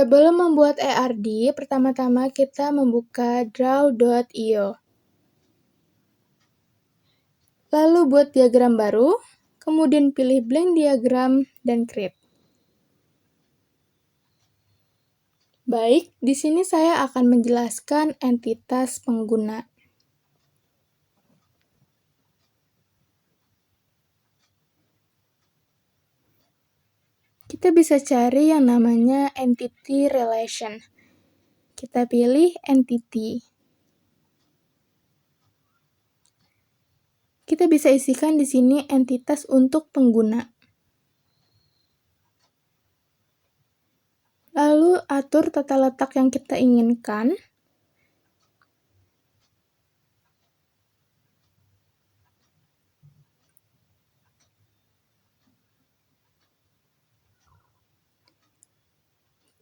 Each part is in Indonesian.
Sebelum membuat ERD, pertama-tama kita membuka draw.io. Lalu buat diagram baru, kemudian pilih blank diagram dan create. Baik, di sini saya akan menjelaskan entitas pengguna. Kita bisa cari yang namanya entity relation. Kita pilih entity. Kita bisa isikan di sini entitas untuk pengguna. Lalu atur tata letak yang kita inginkan.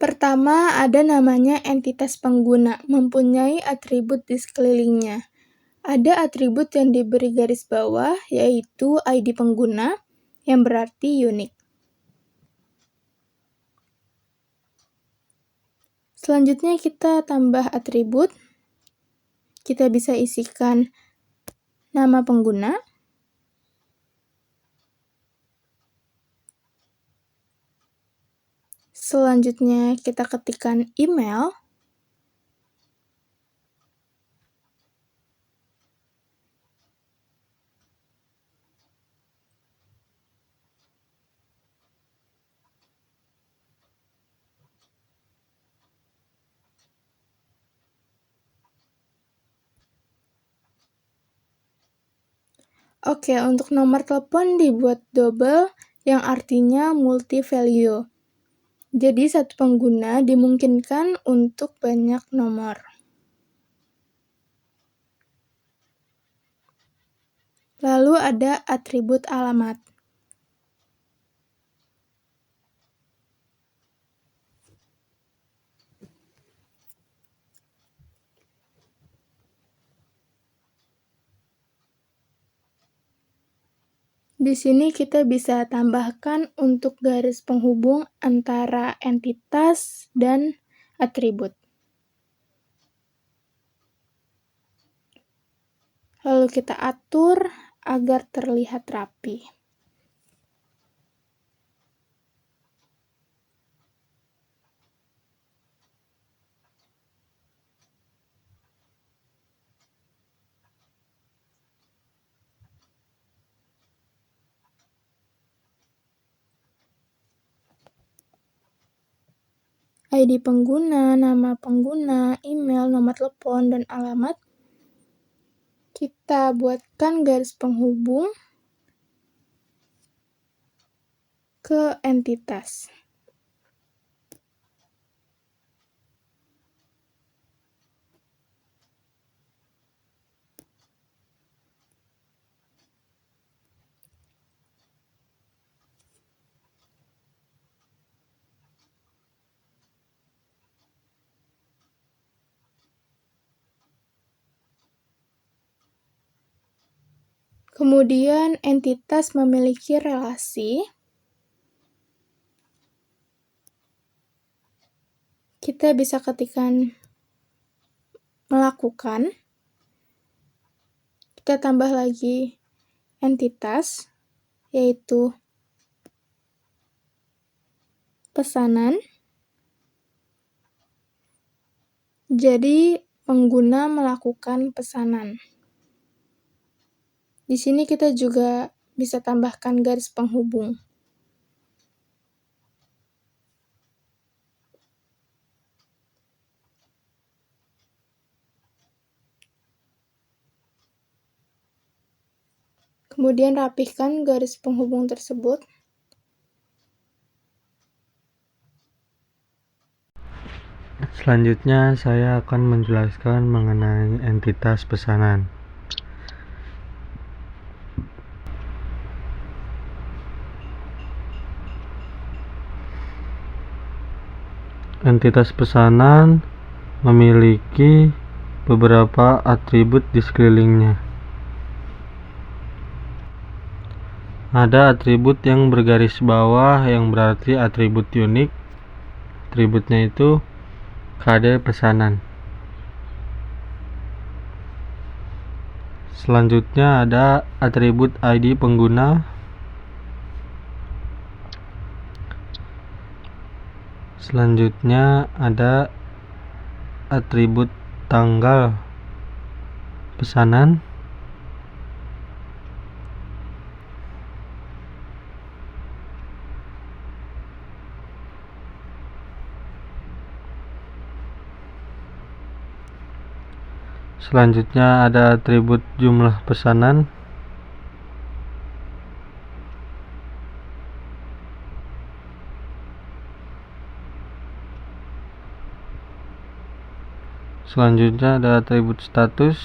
Pertama, ada namanya entitas pengguna, mempunyai atribut di sekelilingnya. Ada atribut yang diberi garis bawah, yaitu ID pengguna, yang berarti unik. Selanjutnya kita tambah atribut. Kita bisa isikan nama pengguna, selanjutnya kita ketikkan email, Oke, untuk nomor telepon dibuat double, yang artinya multi-value. Jadi, satu pengguna dimungkinkan untuk banyak nomor. Lalu ada atribut alamat. Di sini kita bisa tambahkan untuk garis penghubung antara entitas dan atribut. Lalu kita atur agar terlihat rapi. ID pengguna, nama pengguna, email, nomor telepon, dan alamat. Kita buatkan garis penghubung ke entitas. Kemudian entitas memiliki relasi. Kita bisa ketikkan melakukan. Kita tambah lagi entitas, yaitu pesanan. Jadi, pengguna melakukan pesanan. Di sini kita juga bisa tambahkan garis penghubung. Kemudian rapihkan garis penghubung tersebut. Selanjutnya saya akan menjelaskan mengenai entitas pesanan. Entitas pesanan memiliki beberapa atribut di sekelilingnya. Ada atribut yang bergaris bawah yang berarti atribut unik. Atributnya itu kode pesanan. Selanjutnya ada atribut ID pengguna. Selanjutnya ada atribut tanggal pesanan. Selanjutnya ada atribut jumlah pesanan. Selanjutnya ada atribut status.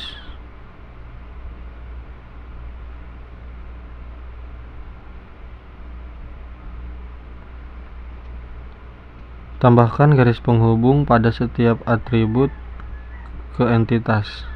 Tambahkan garis penghubung pada setiap atribut ke entitas.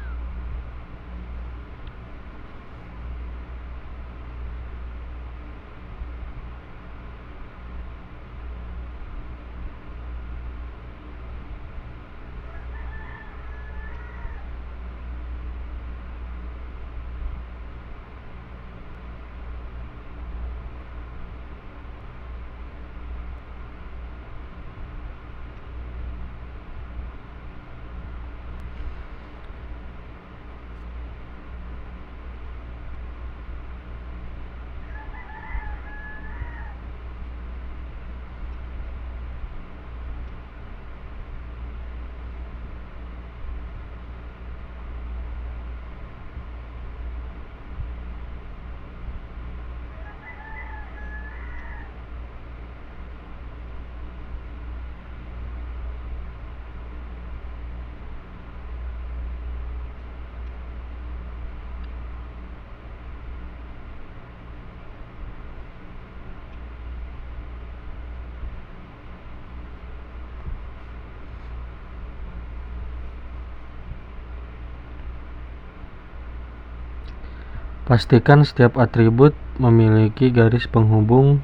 Pastikan setiap atribut memiliki garis penghubung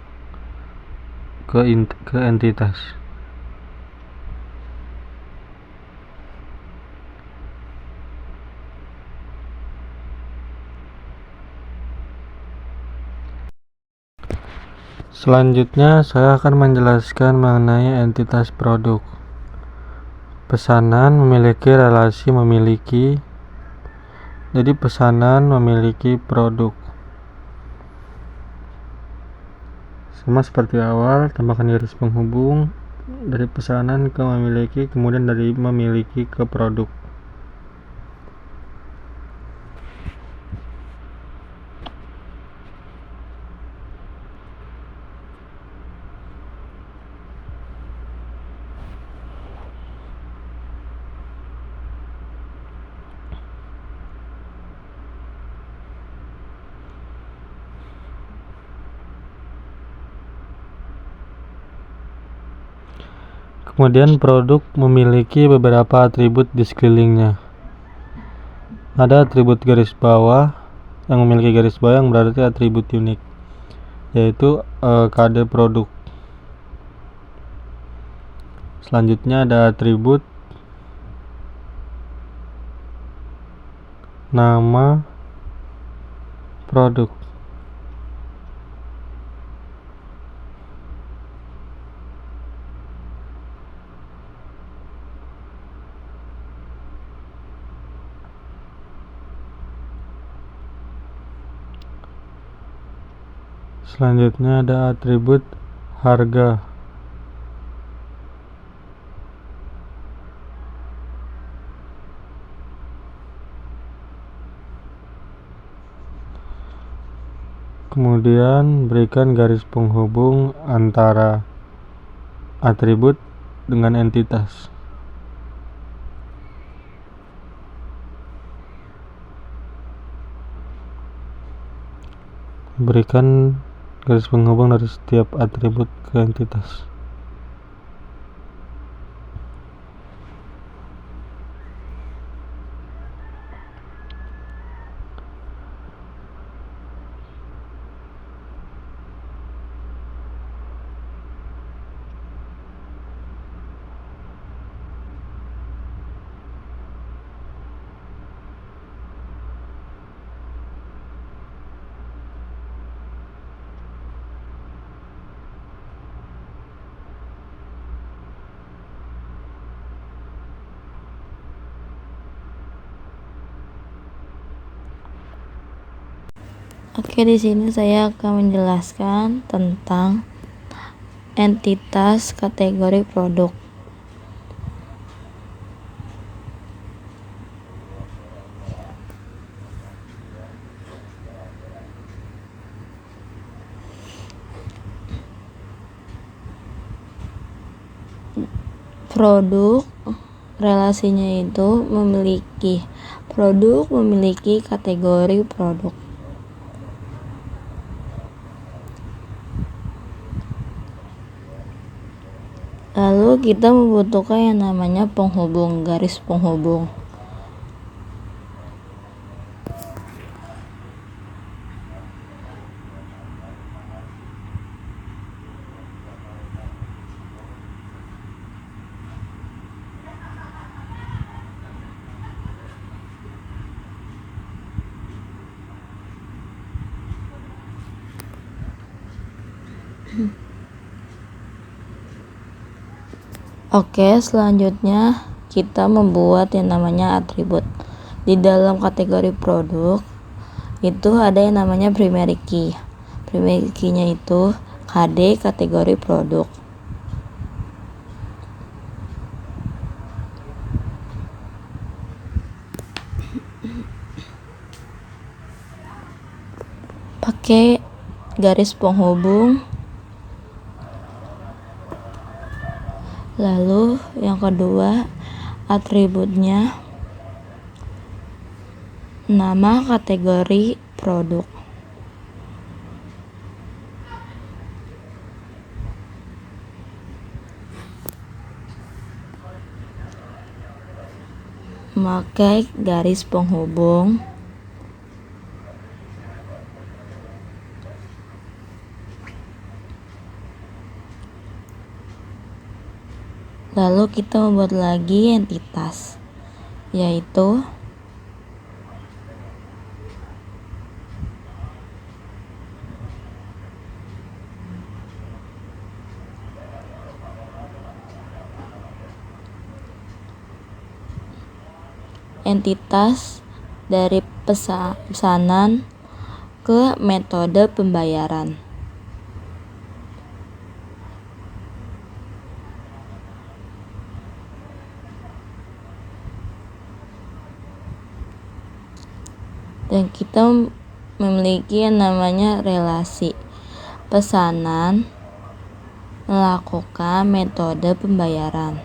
ke entitas. Selanjutnya saya akan menjelaskan mengenai entitas produk. Pesanan memiliki relasi memiliki. Jadi pesanan memiliki produk. Sama seperti awal, tambahkan garis penghubung dari pesanan ke memiliki, kemudian dari memiliki ke produk. Kemudian produk memiliki beberapa atribut di sekelilingnya. Ada atribut garis bawah yang memiliki garis bawah yang berarti atribut unik, yaitu kode produk. Selanjutnya ada atribut nama produk. Selanjutnya ada atribut harga. Kemudian berikan garis penghubung antara atribut dengan entitas. Berikan garis penghubung dari setiap atribut ke entitas. Oke, di sini saya akan menjelaskan tentang entitas kategori produk. Produk relasinya itu produk memiliki kategori produk. Lalu kita membutuhkan yang namanya penghubung, garis penghubung. Oke, selanjutnya kita membuat yang namanya atribut. Di dalam kategori produk itu ada yang namanya primary key. Primary key-nya itu KD kategori produk. Pakai garis penghubung. Lalu yang kedua, atributnya nama kategori produk. Memakai garis penghubung. Lalu kita membuat lagi entitas, yaitu entitas dari pesanan ke metode pembayaran. Dan kita memiliki yang namanya relasi pesanan melakukan metode pembayaran.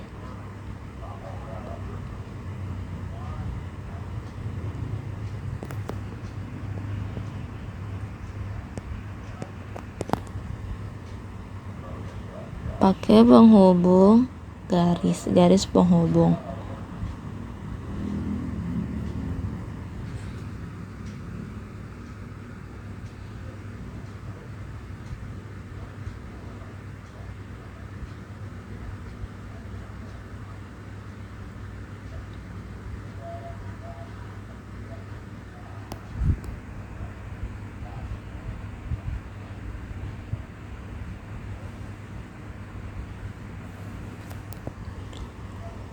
Pakai penghubung, garis penghubung.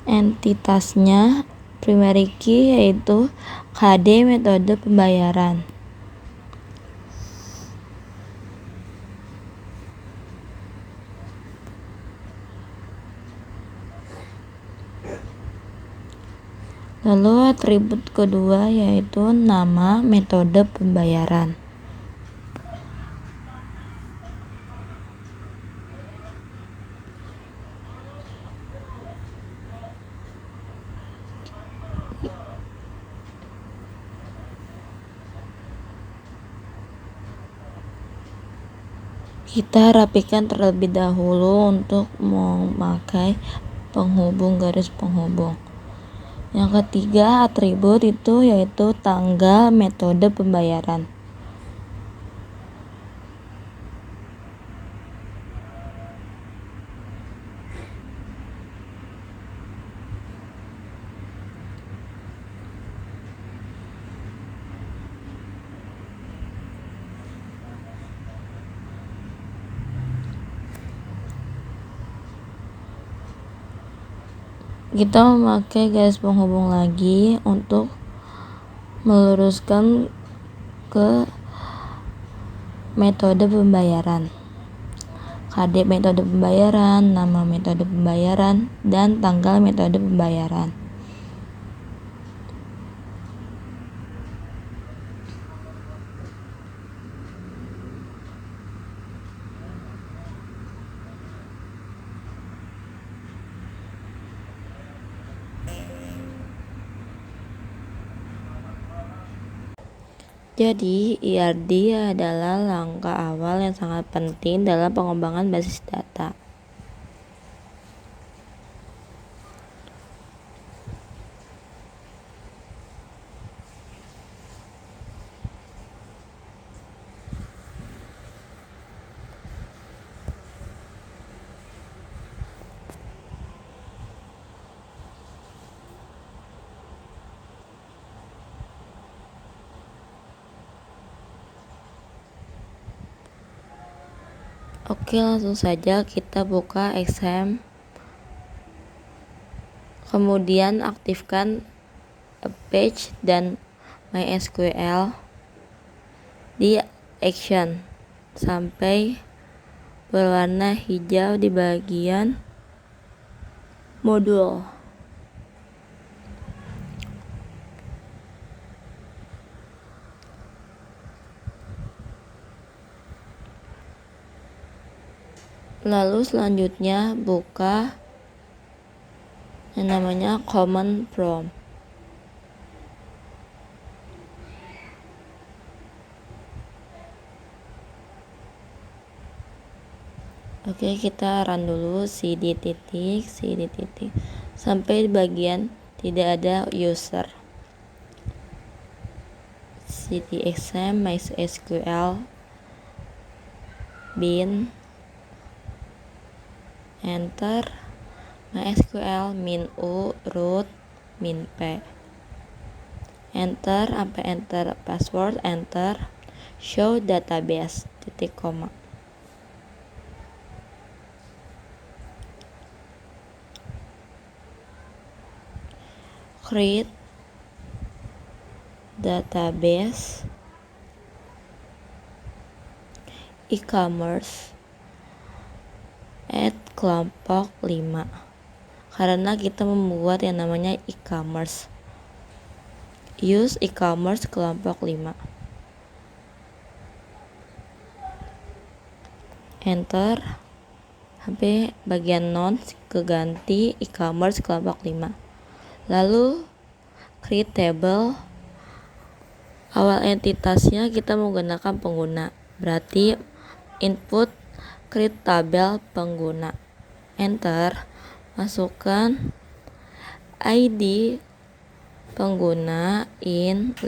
Entitasnya primary key yaitu KD metode pembayaran. Lalu atribut kedua yaitu nama metode pembayaran. Kita rapikan terlebih dahulu untuk memakai penghubung, garis penghubung. Yang ketiga atribut itu yaitu tanggal metode pembayaran. Kita memakai garis penghubung lagi untuk meluruskan ke metode pembayaran. KD metode pembayaran, nama metode pembayaran, dan tanggal metode pembayaran. Jadi, IRD adalah langkah awal yang sangat penting dalam pengembangan basis data. Oke, langsung saja kita buka XAMPP. Kemudian aktifkan Page dan MySQL di Action sampai berwarna hijau di bagian modul. Lalu selanjutnya buka yang namanya Command Prompt. Oke, kita run dulu cd titik sampai bagian tidak ada user. cd exam MySQL bin enter MySQL min u root min p, enter sampai enter password, enter show database titik koma. Create database e-commerce at kelompok 5 karena kita membuat yang namanya e-commerce. Use e-commerce kelompok 5. Enter sampai bagian non keganti e-commerce kelompok 5. Lalu create table. Awal entitasnya kita menggunakan pengguna, berarti input create tabel pengguna. Enter, masukkan ID pengguna in 5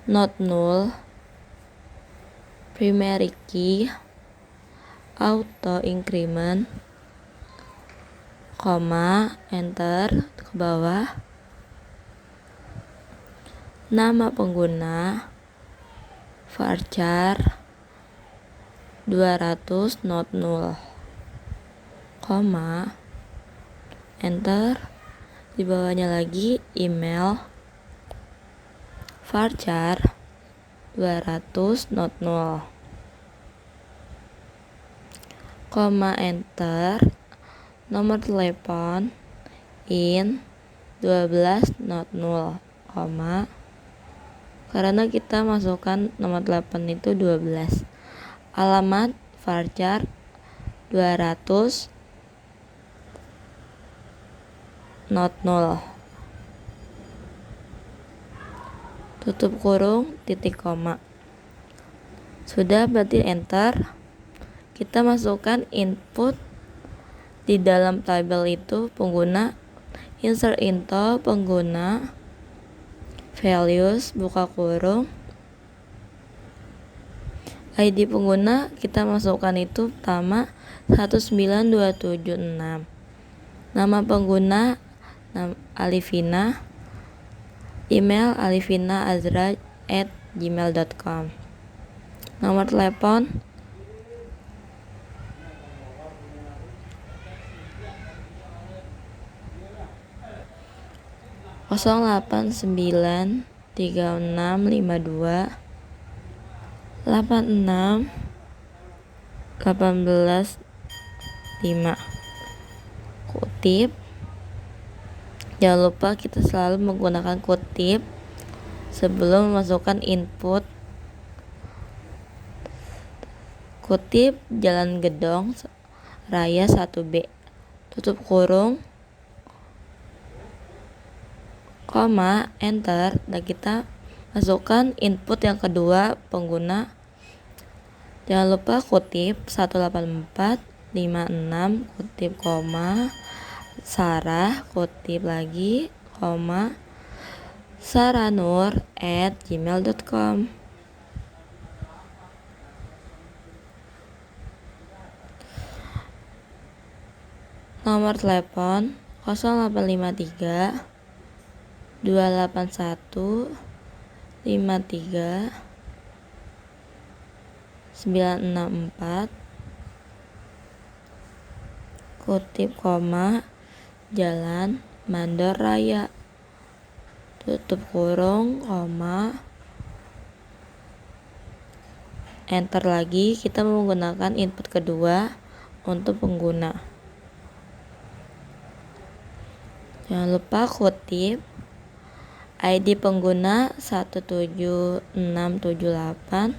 not null primary key auto increment, koma, enter ke bawah. Nama pengguna varchar 200 not null, koma, enter. Di bawahnya lagi email varchar 200 not null, koma, enter. Nomor telepon in 12 not null, koma, karena kita masukkan nomor telepon itu 12. Alamat varchar 200 not null, tutup kurung titik koma. Sudah, berarti enter. Kita masukkan input di dalam tabel itu pengguna, insert into pengguna, values buka kurung, ID pengguna kita masukkan itu pertama 19276, nama pengguna Alivina, email alivina@gmail.com, nomor telepon 0893652 86 18 5 kutip. Jangan lupa kita selalu menggunakan kutip sebelum memasukkan input. Kutip Jalan Gedong Raya 1B, tutup kurung, koma, enter, dan kita masukkan input yang kedua pengguna. Jangan lupa kutip 184 56 kutip koma Sarah kutip lagi koma saranur@gmail.com. Nomor telepon 0853 281 53 964 kutip koma Jalan Mandor Raya, tutup kurung, koma, enter lagi. Kita menggunakan input kedua untuk pengguna. Jangan lupa kutip ID pengguna 17678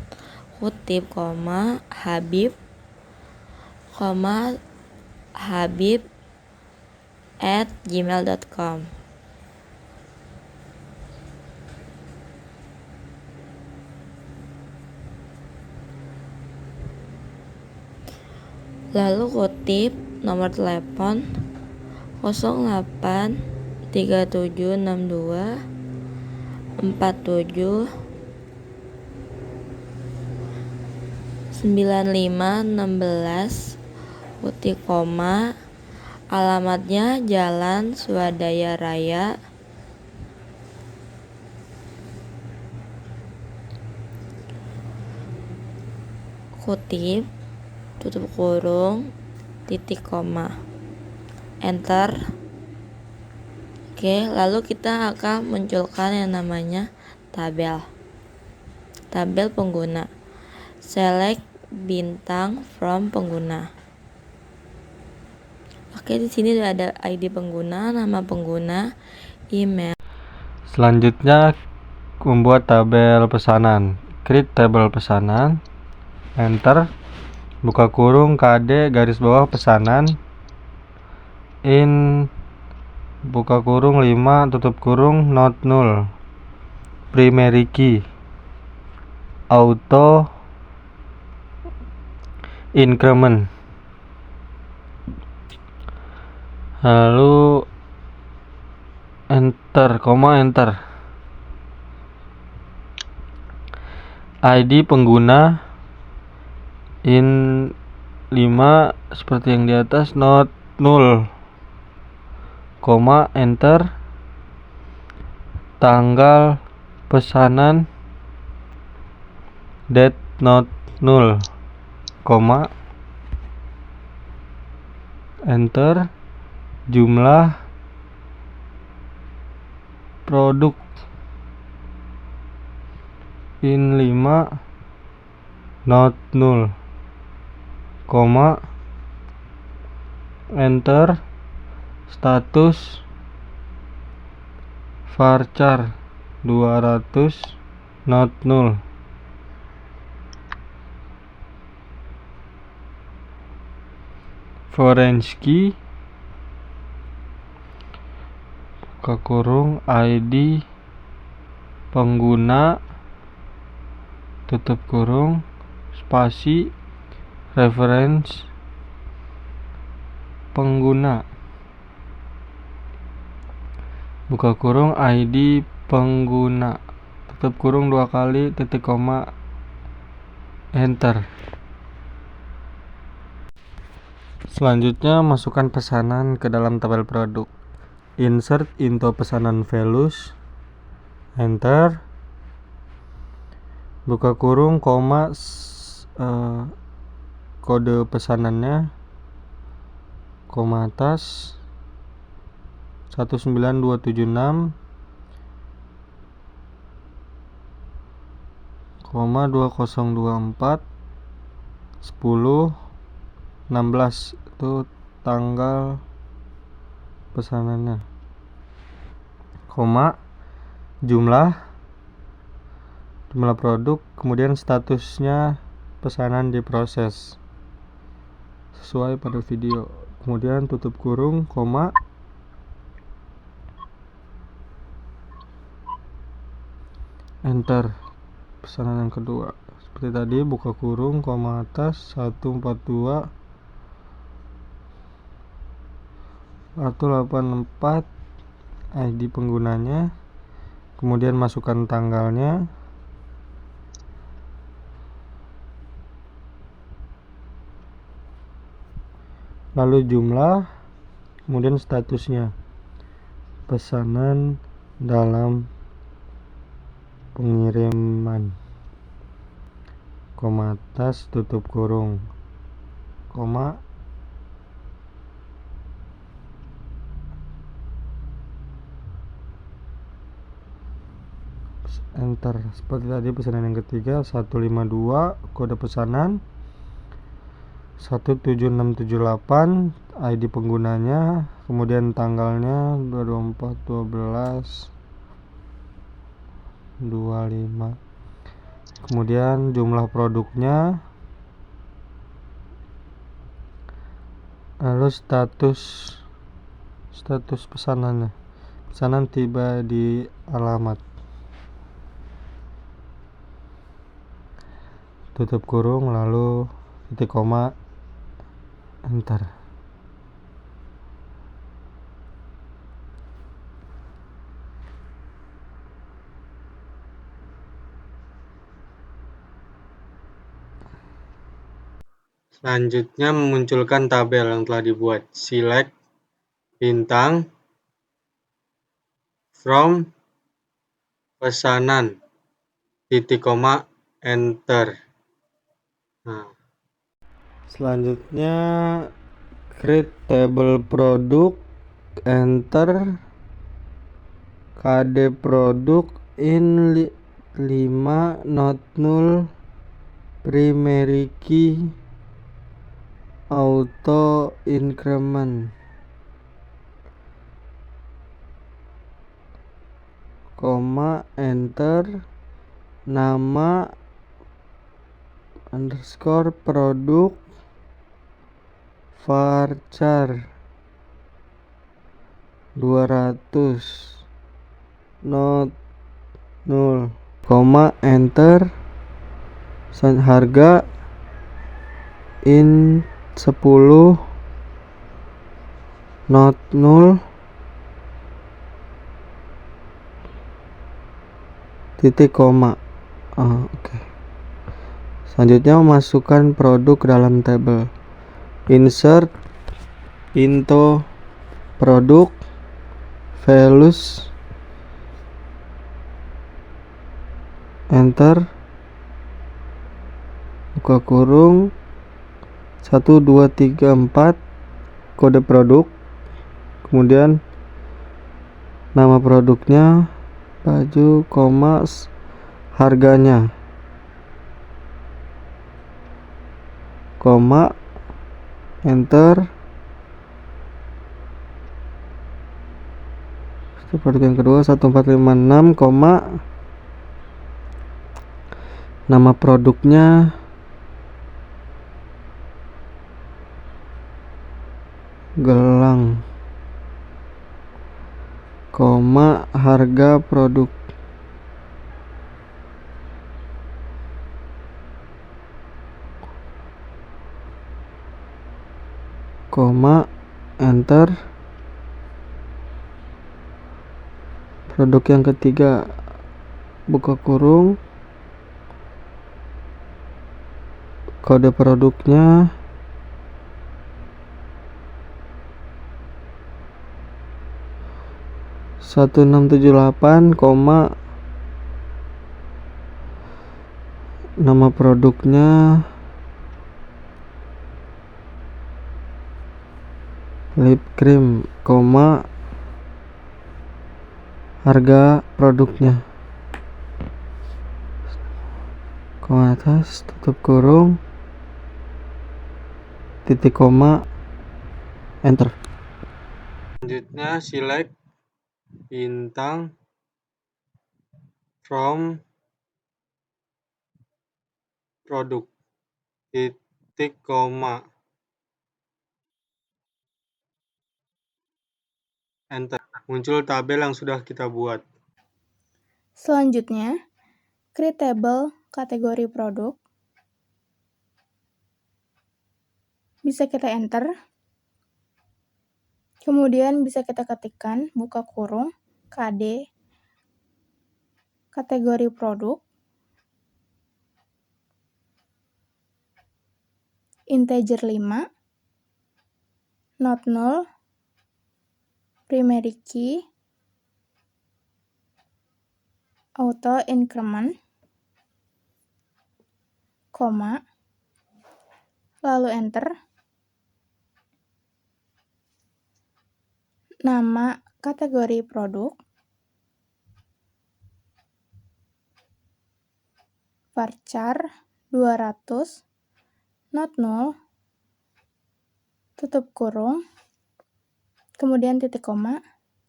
kutip koma Habib @gmail.com. Lalu kutip nomor telepon 08 3762 47 9516 kutip koma alamatnya Jalan Swadaya Raya, kutip, tutup kurung, titik koma, enter. Oke, lalu kita akan munculkan yang namanya tabel pengguna. Select bintang from pengguna. Oke, di sini ada ID pengguna, nama pengguna, email. Selanjutnya membuat tabel pesanan. Create tabel pesanan, enter, buka kurung KD garis bawah pesanan, in buka kurung 5 tutup kurung not null, primary key, auto increment. Lalu enter, enter. ID pengguna in 5 seperti yang di atas, not null, enter. Tanggal pesanan date not null, enter. Jumlah produk in 5 not null, enter. Status varchar 200 not null, foreign key, buka kurung ID pengguna tutup kurung spasi reference pengguna, buka kurung ID pengguna tutup kurung 2 kali titik koma, enter. Selanjutnya masukkan pesanan ke dalam tabel produk. Insert into pesanan values, enter. Buka kurung koma kode pesanannya, koma atas 19276, 2024 10/16 itu tanggal pesanannya, jumlah produk, kemudian statusnya pesanan diproses sesuai pada video, kemudian tutup kurung, enter pesanan yang kedua. Seperti tadi, buka kurung, koma atas 142 184 ID penggunanya, kemudian masukkan tanggalnya, lalu jumlah, kemudian statusnya pesanan dalam pengiriman, koma atas, tutup kurung, enter. Seperti tadi pesanan yang ketiga, 152 kode pesanan 17678 ID penggunanya, kemudian tanggalnya 24/12/25, kemudian jumlah produknya, lalu status pesanannya, pesanan tiba di alamat, tutup kurung, lalu titik koma, enter. Selanjutnya memunculkan tabel yang telah dibuat. Select bintang from pesanan, titik koma, enter. Nah, selanjutnya create table produk, enter. KD produk in 5 not null primary key auto increment, enter. Nama underscore produk varchar 200 not null, enter. Harga in 10 not null, titik koma. Oke. Selanjutnya memasukkan produk dalam tabel. Insert into produk values, enter. Buka kurung, 1 2 3 4 kode produk, kemudian nama produknya baju, harganya, enter. Produk yang kedua 1456, nama produknya gelang, harga produk, enter. Produk yang ketiga, buka kurung, kode produknya (1678), nama produknya lip cream, harga produknya. koma atas, tutup kurung, titik koma, enter. Selanjutnya select bintang from produk, titik koma, enter. Muncul tabel yang sudah kita buat. Selanjutnya, create table kategori produk. Bisa kita enter. Kemudian bisa kita ketikkan, buka kurung, KD, kategori produk, integer 5, not null, primary key, auto increment, koma, lalu enter. Nama kategori produk, varchar 200, not null, tutup kurung, kemudian titik koma.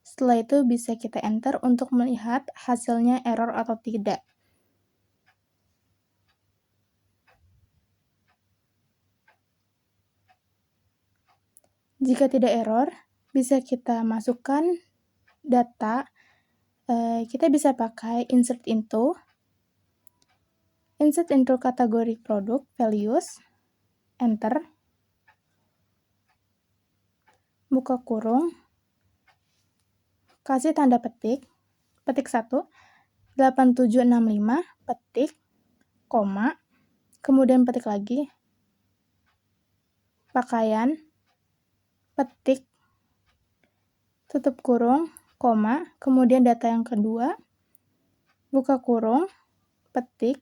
Setelah itu bisa kita enter untuk melihat hasilnya error atau tidak. Jika tidak error, bisa kita masukkan data. Kita bisa pakai insert into kategori produk, values, enter, buka kurung, kasih tanda petik 1, 8765, petik, koma, kemudian petik lagi, pakaian, petik, tutup kurung, koma, kemudian data yang kedua, buka kurung, petik,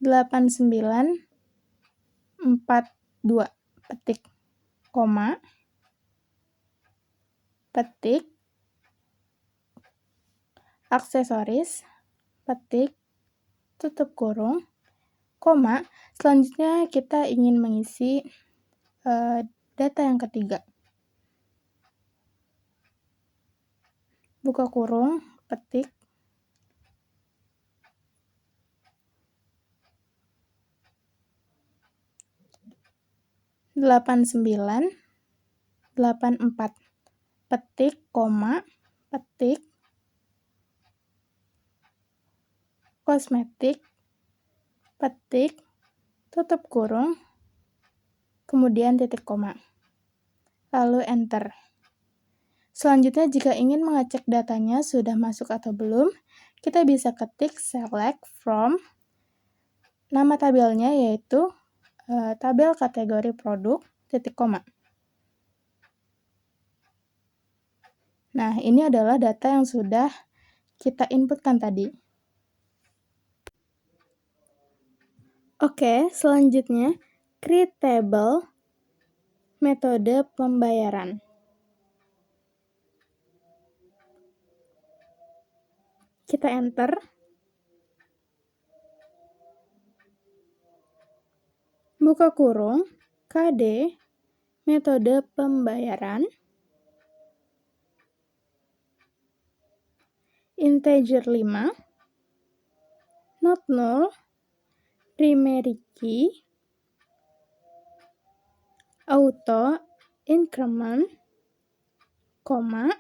delapan 942, petik, koma, petik, aksesoris, petik, tutup kurung, koma. Selanjutnya kita ingin mengisi data yang ketiga. Buka kurung, petik, delapan 984, petik, koma, petik, kosmetik, petik, tutup kurung, kemudian titik koma, lalu enter. Selanjutnya, jika ingin mengecek datanya sudah masuk atau belum, kita bisa ketik select from nama tabelnya, yaitu tabel kategori produk, titik koma. Nah, ini adalah data yang sudah kita inputkan tadi. Oke, selanjutnya create table metode pembayaran. Kita enter. Buka kurung, KD, metode pembayaran, integer 5, not null, primary key, auto increment, koma,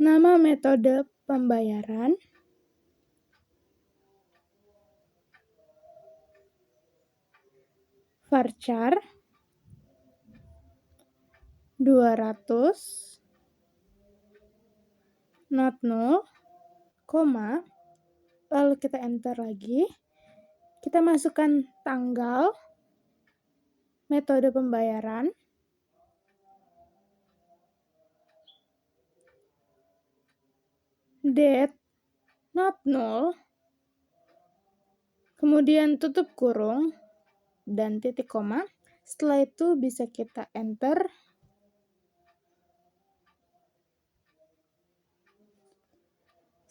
nama metode pembayaran, varchar 200, not null, koma, lalu kita enter lagi. Kita masukkan tanggal, metode pembayaran, date, not null, kemudian tutup kurung, dan titik koma. Setelah itu bisa kita enter.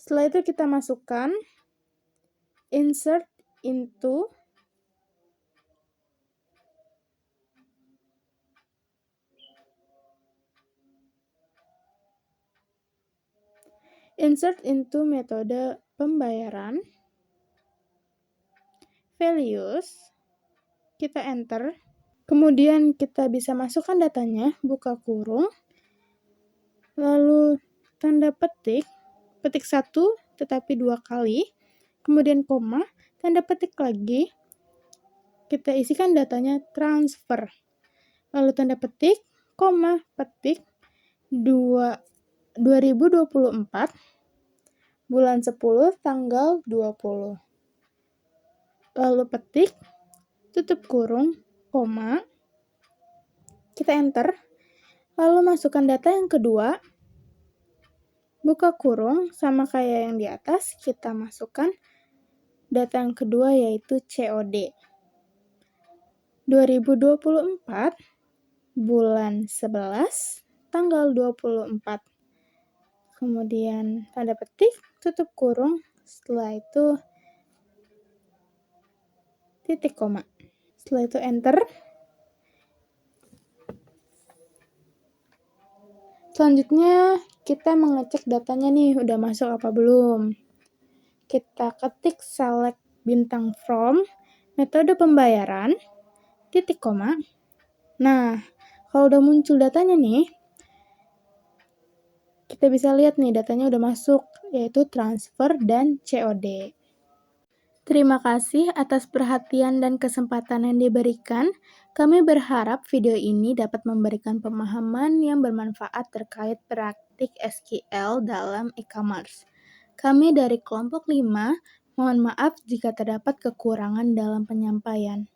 Setelah itu kita masukkan insert into, metode pembayaran, values, kita enter, kemudian kita bisa masukkan datanya, buka kurung, lalu tanda petik 1 tetapi 2 kali, kemudian koma, tanda petik lagi, kita isikan datanya transfer, lalu tanda petik, koma, petik, 2024, bulan 10, tanggal 20. Lalu petik, tutup kurung, koma, kita enter, lalu masukkan data yang kedua, buka kurung, sama kayak yang di atas, kita masukkan data yang kedua yaitu COD. 2024, bulan 11, tanggal 24. Kemudian tanda petik, tutup kurung, setelah itu titik koma. Setelah itu enter. Selanjutnya kita mengecek datanya nih udah masuk apa belum. Kita ketik select bintang from, metode pembayaran, titik koma. Nah, kalau udah muncul datanya nih, kita bisa lihat nih datanya udah masuk, yaitu transfer dan COD. Terima kasih atas perhatian dan kesempatan yang diberikan. Kami berharap video ini dapat memberikan pemahaman yang bermanfaat terkait praktik SQL dalam e-commerce. Kami dari kelompok 5, mohon maaf jika terdapat kekurangan dalam penyampaian.